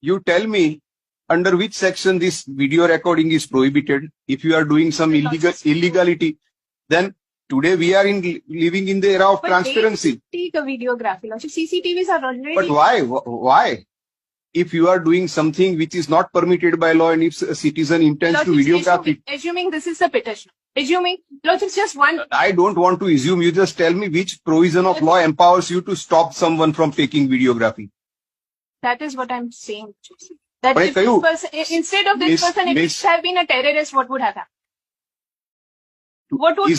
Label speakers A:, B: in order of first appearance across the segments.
A: You tell me under which section this video recording is prohibited. If you are doing some illegality, then today we are living in the era of transparency.
B: Take a videography. CCTVs are already.
A: But why? Why? If you are doing something which is not permitted by law and if a citizen intends to videograph it.
B: Assuming this is the petition. Assuming, it's just one.
A: I don't want to assume. You just tell me which provision of law empowers you to stop someone from taking videography.
B: That is what I'm saying. That if this person, instead of this person, if it have been a terrorist, what would have happened? What would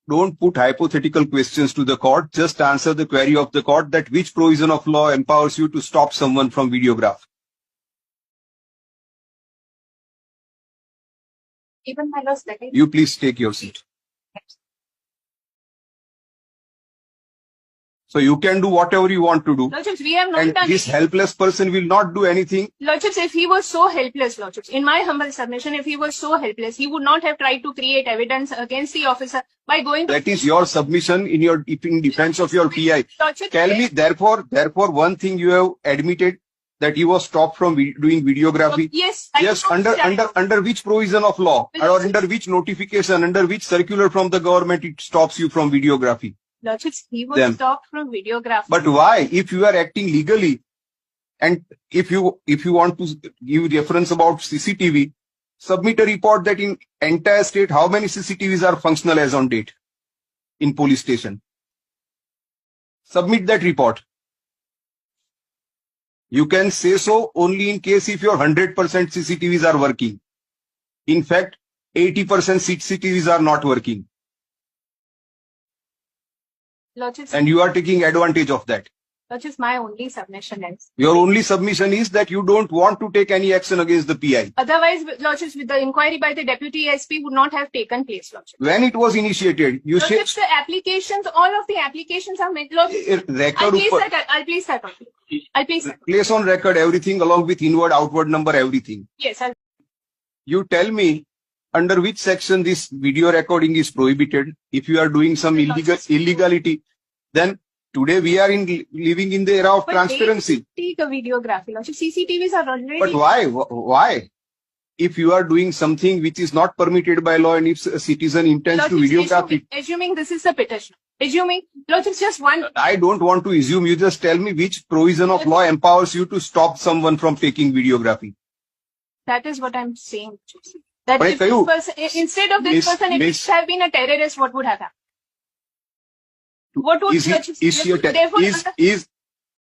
A: don't put hypothetical questions to the court. Just answer the query of the court that which provision of law empowers you to stop someone from videograph.
B: Even my laws.
A: You please take your seat. So you can do whatever you want to do.
B: Lordships, we have not
A: and
B: done
A: this helpless person will not do anything.
B: Lordships, if he was so helpless, Lordships, in my humble submission, if he was so helpless, he would not have tried to create evidence against the officer by going to...
A: That is your submission in defense of your PI.
B: Lordships,
A: tell me, therefore, one thing you have admitted that he was stopped from doing videography.
B: Yes.
A: Yes, under which provision of law or under which notification, under which circular from the government it stops you from videography?
B: Lordships, he was stopped from videography.
A: But why? If you are acting legally, and if you want to give reference about CCTV, submit a report that in entire state, how many CCTVs are functional as on date in police station. Submit that report. You can say so only in case if your 100% CCTVs are working. In fact, 80% CCTVs are not working.
B: Lordships,
A: and you are taking advantage of that.
B: Lordships, my only submission is...
A: Your only submission is that you don't want to take any action against the PI.
B: Otherwise, Lordships, with the inquiry by the Deputy SP would not have taken place, Lordships.
A: When it was initiated, you said...
B: Lordships, the applications, all of the applications are made, Lordships. I'll place that on.
A: Place on record everything along with inward, outward number, everything.
B: Yes,
A: You tell me under which section this video recording is prohibited. If you are doing some illegality, then today we are living in the era of transparency.
B: Take a videography. CCTVs are already.
A: But why? Why? If you are doing something which is not permitted by law and if a citizen intends to videograph it.
B: Assuming this is the petition. Assuming, it's just one.
A: I don't want to assume. You just tell me which provision of law empowers you to stop someone from taking videography.
B: That is what I'm saying. That if this person, instead of this person, if it have been a terrorist, what would have happened? What would